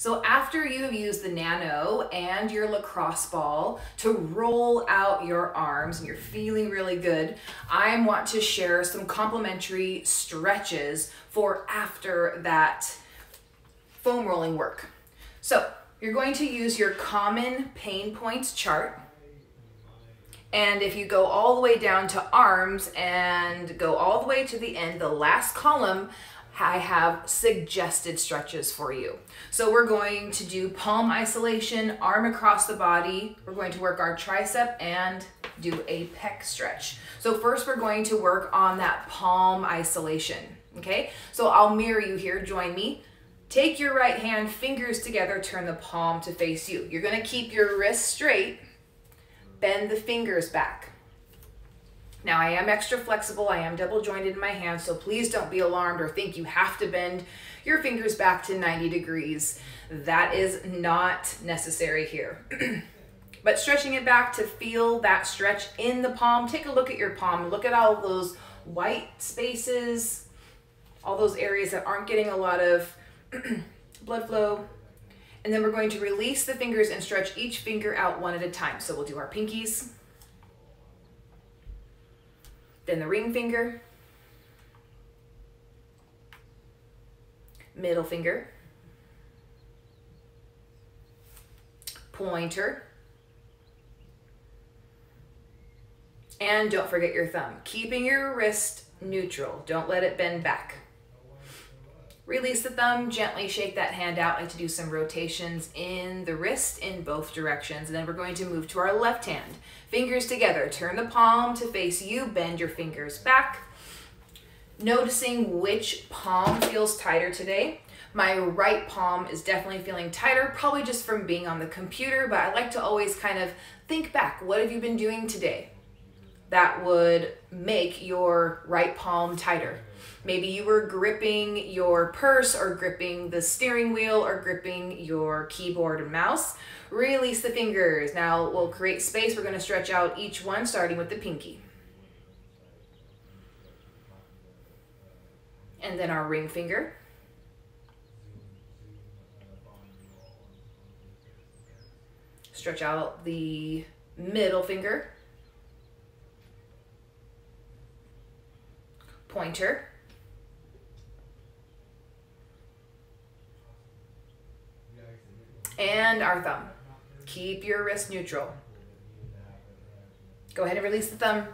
So after you have used the nano and your lacrosse ball to roll out your arms and you're feeling really good, I want to share some complementary stretches for after that foam rolling work. So you're going to use your common pain points chart. And if you go all the way down to arms and go all the way to the end, the last column, I have suggested stretches for you. So we're going to do palm isolation, arm across the body. We're going to work our tricep and do a pec stretch. So first we're going to work on that palm isolation, okay? So I'll mirror you here, join me. Take your right hand, fingers together, turn the palm to face you. You're gonna keep your wrists straight, bend the fingers back. Now I am extra flexible, I am double jointed in my hands, so please don't be alarmed or think you have to bend your fingers back to 90 degrees. That is not necessary here. But stretching it back to feel that stretch in the palm, take a look at your palm, look at all those white spaces, all those areas that aren't getting a lot of blood flow. And then we're going to release the fingers and stretch each finger out one at a time. So we'll do our pinkies, then the ring finger, middle finger, pointer, and don't forget your thumb. Keeping your wrist neutral, don't let it bend back. Release the thumb, gently shake that hand out. I like to do some rotations in the wrist in both directions. And then we're going to move to our left hand. Fingers together, turn the palm to face you, bend your fingers back. Noticing which palm feels tighter today. My right palm is definitely feeling tighter, probably just from being on the computer, but I like to always kind of think back. What have you been doing today that would make your right palm tighter? Maybe you were gripping your purse or gripping the steering wheel or gripping your keyboard and mouse. Release the fingers. Now we'll create space. We're going to stretch out each one, starting with the pinky. And then our ring finger. Stretch out the middle finger. Pointer. And our thumb. Keep your wrist neutral. Go ahead and release the thumb.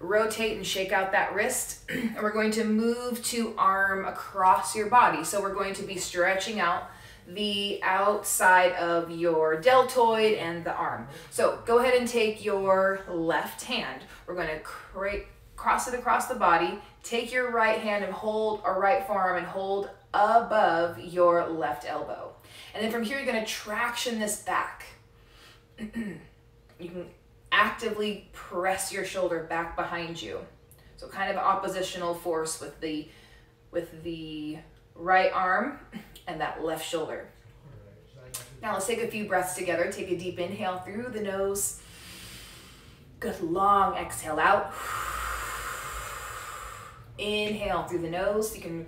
Rotate and shake out that wrist. And we're going to move to arm across your body. So we're going to be stretching out the outside of your deltoid and the arm. So go ahead and take your left hand. We're going to cross it across the body. Take your right hand and hold, or right forearm and hold above your left elbow. And then from here, you're going to traction this back. You can actively press your shoulder back behind you. So kind of oppositional force with the right arm and that left shoulder. Now let's take a few breaths together. Take a deep inhale through the nose. Good long exhale out. Inhale through the nose. You can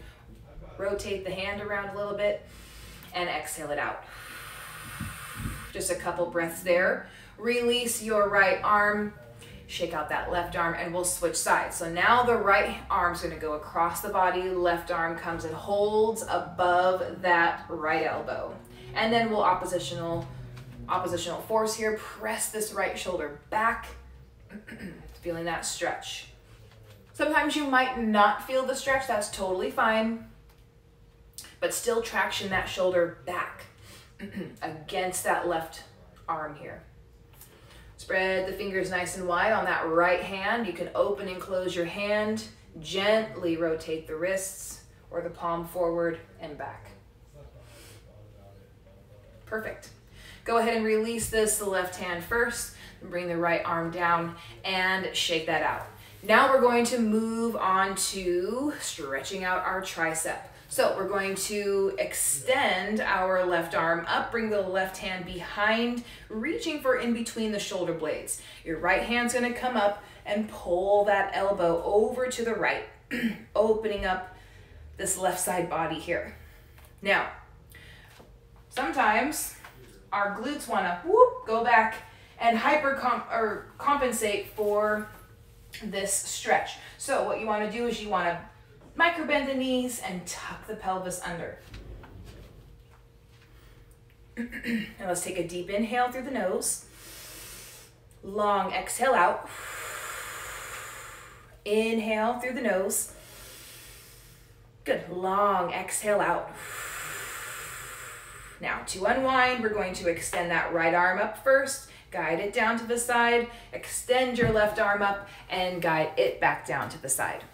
rotate the hand around a little bit. And exhale it out. Just a couple breaths there. Release your right arm, shake out that left arm, and we'll switch sides. So now the right arm's gonna go across the body, left arm comes and holds above that right elbow. And then we'll oppositional force here, press this right shoulder back, feeling that stretch. Sometimes you might not feel the stretch, that's totally fine. But still traction that shoulder back against that left arm here. Spread the fingers nice and wide on that right hand. You can open and close your hand. Gently rotate the wrists or the palm forward and back. Perfect. Go ahead and release this, the left hand first, and bring the right arm down and shake that out. Now we're going to move on to stretching out our tricep. So we're going to extend our left arm up, bring the left hand behind, reaching for in between the shoulder blades. Your right hand's gonna come up and pull that elbow over to the right, opening up this left side body here. Now, sometimes our glutes want to go back and compensate for this stretch. So what you want to do is you want to micro bend the knees and tuck the pelvis under. Now let's take a deep inhale through the nose. Long exhale out. Inhale through the nose. Good. Long exhale out. Now to unwind, we're going to extend that right arm up first, guide it down to the side, extend your left arm up, and guide it back down to the side.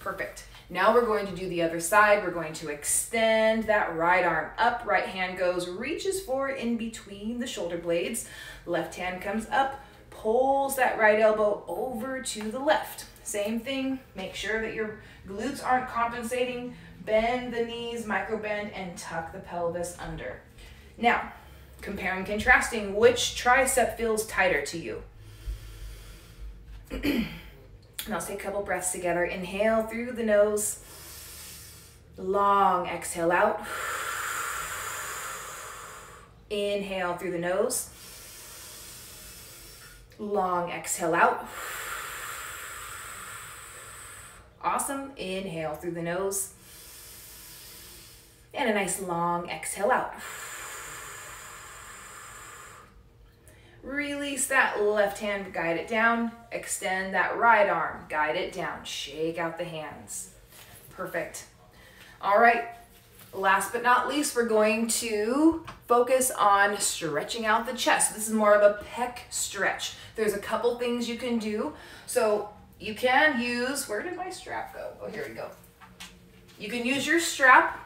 Perfect. Now we're going to do the other side. We're going to extend that right arm up. Right hand goes, reaches forward in between the shoulder blades. Left hand comes up, pulls that right elbow over to the left. Same thing, make sure that your glutes aren't compensating. Bend the knees, micro bend, and tuck the pelvis under. Now, comparing, contrasting, which tricep feels tighter to you? Now let's take a couple breaths together. Inhale through the nose. Long exhale out. Inhale through the nose. Long exhale out. Awesome. Inhale through the nose. And a nice long exhale out. Release that left hand, guide it down. Extend that right arm, guide it down. Shake out the hands. Perfect. All right, last but not least, we're going to focus on stretching out the chest. This is more of a pec stretch. There's a couple things you can do. So you can use, where did my strap go? Oh, here we go. You can use your strap.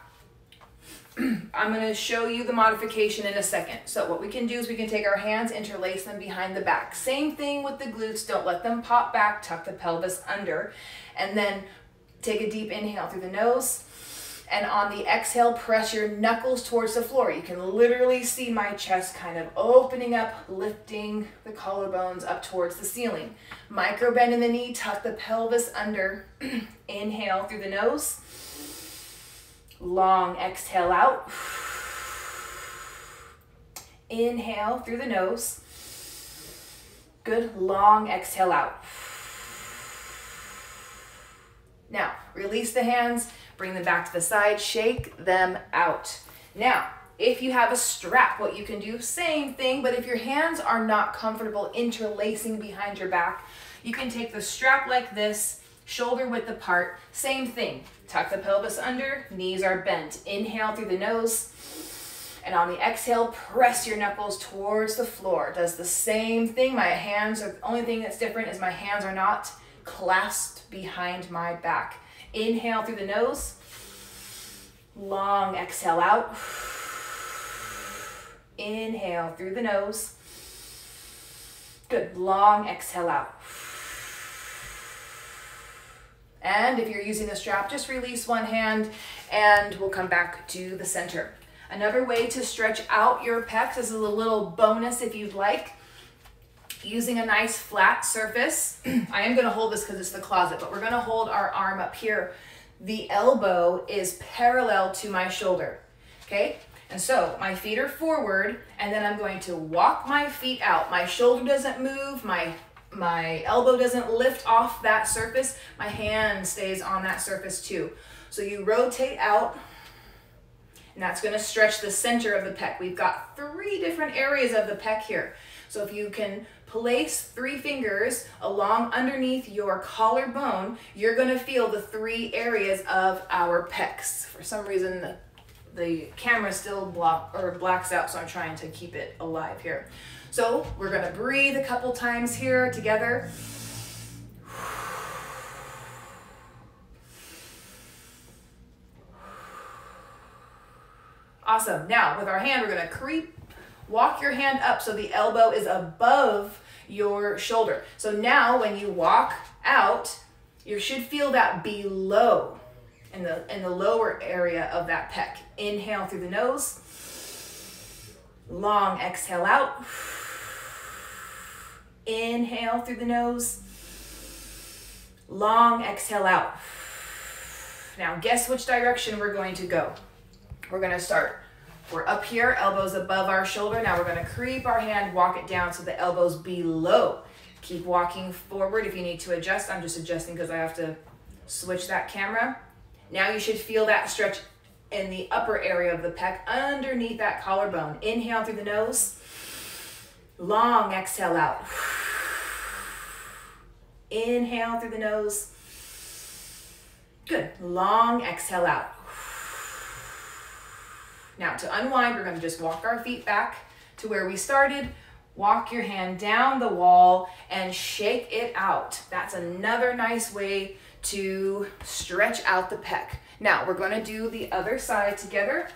I'm going to show you the modification in a second. So what we can do is we can take our hands, interlace them behind the back. Same thing with the glutes. Don't let them pop back. Tuck the pelvis under. And then take a deep inhale through the nose. And on the exhale, press your knuckles towards the floor. You can literally see my chest kind of opening up, lifting the collarbones up towards the ceiling. Micro bend in the knee, tuck the pelvis under. Inhale through the nose. Long exhale out. Inhale through the nose. Good. Long exhale out. Now, release the hands, bring them back to the side, shake them out. Now, if you have a strap, what you can do, same thing, but if your hands are not comfortable interlacing behind your back, you can take the strap like this, shoulder width apart, same thing. Tuck the pelvis under, knees are bent. Inhale through the nose, and on the exhale, press your knuckles towards the floor. Does the same thing. My hands are, the only thing that's different is my hands are not clasped behind my back. Inhale through the nose, long exhale out. Inhale through the nose. Good, long exhale out. And if you're using the strap, just release one hand and we'll come back to the center. Another way to stretch out your pecs, this is a little bonus if you'd like, using a nice flat surface. I am gonna hold this because it's the closet, but we're gonna hold our arm up here. The elbow is parallel to my shoulder, okay? And so my feet are forward, and then I'm going to walk my feet out. My shoulder doesn't move, my elbow doesn't lift off that surface, my hand stays on that surface too. So you rotate out, and that's gonna stretch the center of the pec. We've got 3 different areas of the pec here. So if you can place 3 fingers along underneath your collarbone, you're gonna feel the 3 areas of our pecs. For some reason, the camera still blacks out, so I'm trying to keep it alive here. So we're gonna breathe a couple times here together. Awesome. Now with our hand, we're gonna walk your hand up so the elbow is above your shoulder. So now when you walk out, you should feel that below in the lower area of that pec. Inhale through the nose. Long exhale out. Inhale through the nose. Long exhale out. Now guess which direction we're going to go. We're going to start We're up here, elbows above our shoulder. Now we're gonna creep our hand, walk it down so the elbow's below. Keep walking forward. If you need to adjust, I'm just adjusting because I have to switch that camera. Now you should feel that stretch in the upper area of the pec underneath that collarbone. Inhale through the nose. Long exhale out. Inhale through the nose. Good. Long exhale out. Now to unwind, we're going to just walk our feet back to where we started. Walk your hand down the wall and shake it out. That's another nice way to stretch out the pec. Now we're going to do the other side together.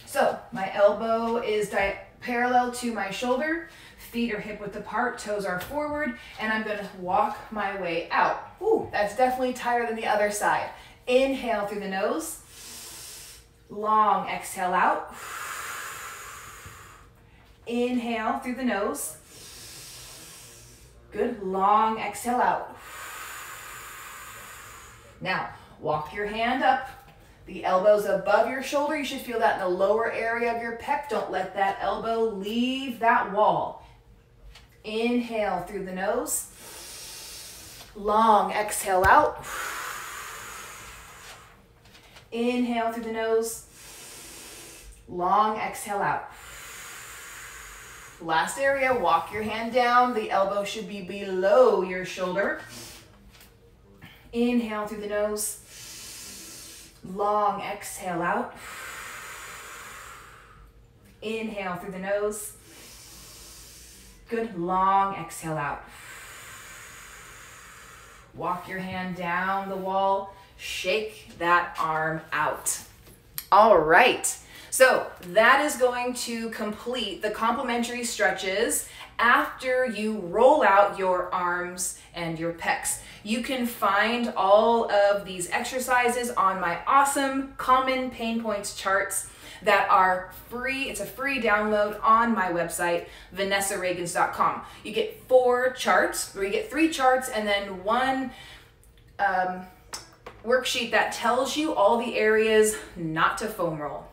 So my elbow is parallel to my shoulder. Feet are hip width apart, toes are forward, and I'm going to walk my way out. Ooh, that's definitely tighter than the other side. Inhale through the nose. Long exhale out. Inhale through the nose. Good. Long exhale out. Now, walk your hand up. The elbow's above your shoulder. You should feel that in the lower area of your pec. Don't let that elbow leave that wall. Inhale through the nose. Long exhale out. Inhale through the nose. Long exhale out. Last area, walk your hand down. The elbow should be below your shoulder. Inhale through the nose. Long exhale out. Inhale through the nose. Good. Long exhale out. Walk your hand down the wall. Shake that arm out. All right. So that is going to complete the complementary stretches after you roll out your arms and your pecs. You can find all of these exercises on my awesome Common Pain Points charts that are free. It's a free download on my website, vanessareagans.com. You get 4 charts, or you get 3 charts and then one worksheet that tells you all the areas not to foam roll.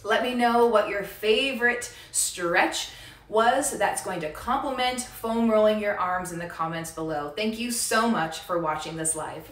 Let me know what your favorite stretch was that's going to complement foam rolling your arms in the comments below. Thank you so much for watching this live.